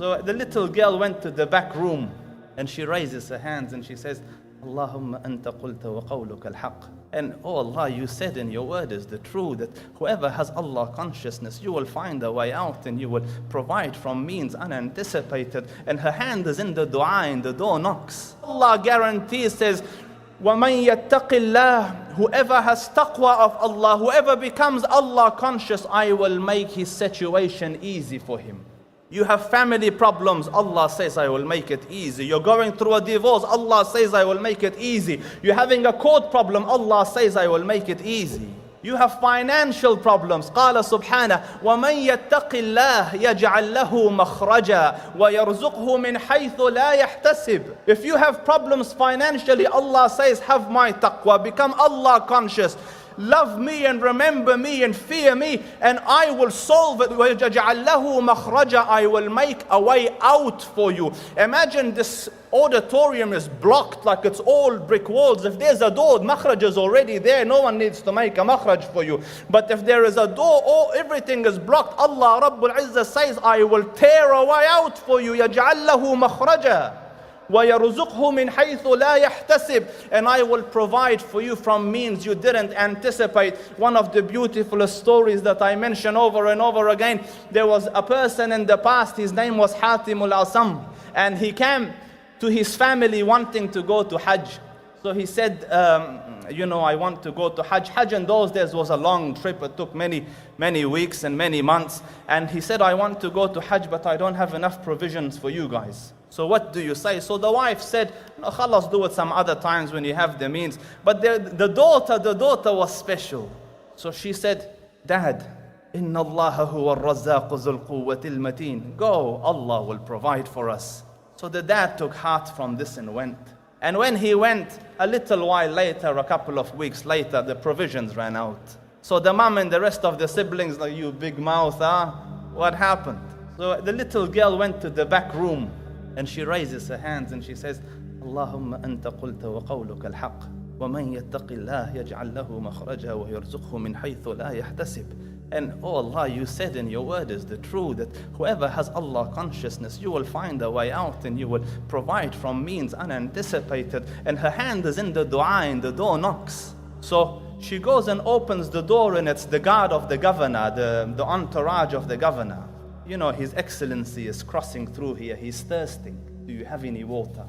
So the little girl went to the back room and she raises her hands and she says, Allahumma anta qulta wa qawluka al-haq. And oh Allah, you said in your word is the truth, that whoever has Allah consciousness, you will find a way out and you will provide from means unanticipated. And her hand is in the dua and the door knocks. Allah guarantees, says, وَمَنْ يَتَّقِ اللَّهِ, whoever has taqwa of Allah, whoever becomes Allah conscious, I will make his situation easy for him. You have family problems, Allah says, I will make it easy. You're going through a divorce, Allah says, I will make it easy. You're having a court problem, Allah says, I will make it easy. You have financial problems. قال سبحانه وَمَنْ يَتَّقِ اللَّهِ يَجْعَلْ لَهُ مَخْرَجًا وَيَرْزُقْهُ مِنْ حَيْثُ لَا يَحْتَسِبُ. If you have problems financially, Allah says, have my taqwa, become Allah conscious. Love me and remember me and fear me, and I will solve it. وَيَجْعَلْ لَهُ مَخْرَجًا, I will make a way out for you. Imagine this auditorium is blocked like it's all brick walls. If there's a door, makhraj is already there. No one needs to make a makhraj for you. But if there is a door, everything is blocked. Allah Rabbul Izzah says, I will tear a way out for you. يَجْعَلْ لَهُ مَخْرَجًا وَيَرْزُقْهُ مِنْ حَيْثُ لَا يَحْتَسِبُ. And I will provide for you from means you didn't anticipate. One of the beautiful stories that I mention over and over again, there was a person in the past, his name was Hatim al-Asam, and he came to his family wanting to go to Hajj. So he said, I want to go to Hajj. Hajj in those days was a long trip. It took many weeks and many months. And he said, I want to go to Hajj, but I don't have enough provisions for you guys. So what do you say? So the wife said, no, khalas, do it some other times when you have the means. But the daughter was special. So she said, Dad, inna Allah huwa ar-razzaq zul quwwatil mateen. Go, Allah will provide for us. So the dad took heart from this and went. And when he went, a little while later, a couple of weeks later, the provisions ran out. So the mom and the rest of the siblings, like, you big mouth, what happened? So the little girl went to the back room and she raises her hands and she says, Allahumma anta qulta wa qawluka al-haq. وَمَنْ يَتَّقِ اللَّهِ يَجْعَلْ لَهُ مَخْرَجًا وَيَرْزُقْهُ مِنْ حَيْثُ لَا يَحْتَسِبُ. And oh Allah, you said in your word is the truth, that whoever has Allah consciousness, you will find a way out and you will provide from means unanticipated. And her hand is in the dua and the door knocks. So she goes and opens the door, and it's the guard of the governor, the entourage of the governor. His Excellency is crossing through here, he's thirsting. Do you have any water?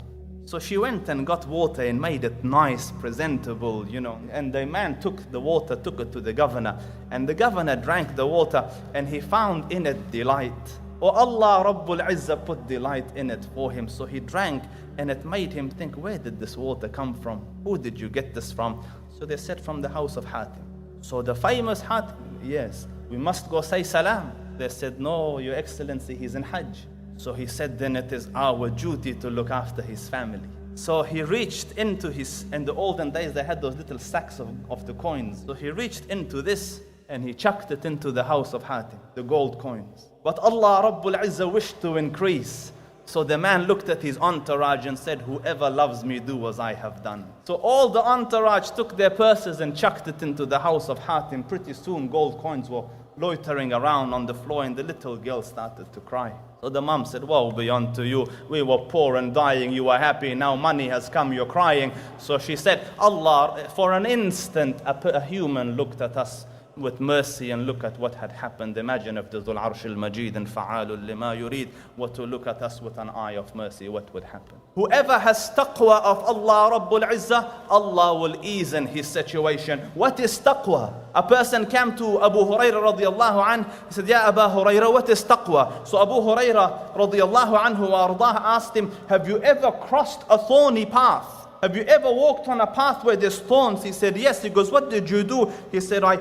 So she went and got water and made it nice, presentable, and the man took the water, took it to the governor, and the governor drank the water and he found in it delight. Oh, Allah Rabbul Izzah put delight in it for him. So he drank and it made him think, where did this water come from? Who did you get this from? So they said, from the house of Hatim. So the famous Hatim, yes, we must go say salam. They said, no, Your Excellency, he's in Hajj. So he said, then it is our duty to look after his family. So he reached into in the olden days, they had those little sacks of the coins. So he reached into this and he chucked it into the house of Hatim, the gold coins. But Allah Rabbul Izzah wished to increase. So the man looked at his entourage and said, whoever loves me, do as I have done. So all the entourage took their purses and chucked it into the house of Hatim. Pretty soon gold coins were loitering around on the floor, and the little girl started to cry. So the mom said, woe be unto you. We were poor and dying. You were happy. Now money has come. You're crying. So she said, Allah, for an instant, a human looked at us with mercy, and look at what had happened. Imagine if the Dhul Arsh al-Majid and Fa'alul lima yurid were to look at us with an eye of mercy, what would happen? Whoever has taqwa of Allah Rabbul Izzah, Allah will ease in his situation. What is taqwa? A person came to Abu Hurairah radiallahu anhu. He said, Ya Abu Hurairah, what is taqwa? So Abu Hurairah radiallahu anhu wa ardah asked him, have you ever crossed a thorny path? Have you ever walked on a path where there's thorns? He said, yes. He goes, what did you do? He said, I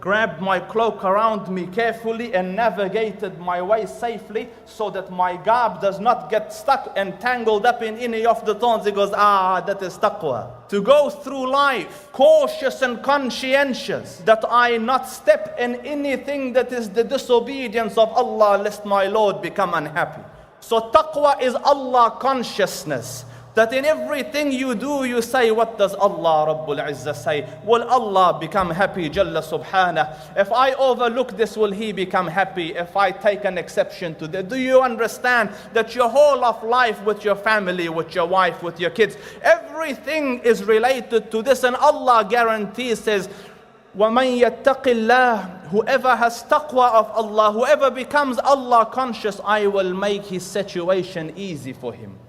grabbed my cloak around me carefully and navigated my way safely so that my garb does not get stuck and tangled up in any of the thorns. He goes, that is taqwa. To go through life cautious and conscientious, that I not step in anything that is the disobedience of Allah, lest my Lord become unhappy. So taqwa is Allah consciousness. That in everything you do, you say, what does Allah Rabbul Izzah say? Will Allah become happy, Jalla Subhanah? If I overlook this, will He become happy? If I take an exception to that? Do you understand that your whole of life with your family, with your wife, with your kids, everything is related to this? And Allah guarantees, says, وَمَنْ يَتَّقِ اللَّهِ, whoever has taqwa of Allah, whoever becomes Allah conscious, I will make his situation easy for him.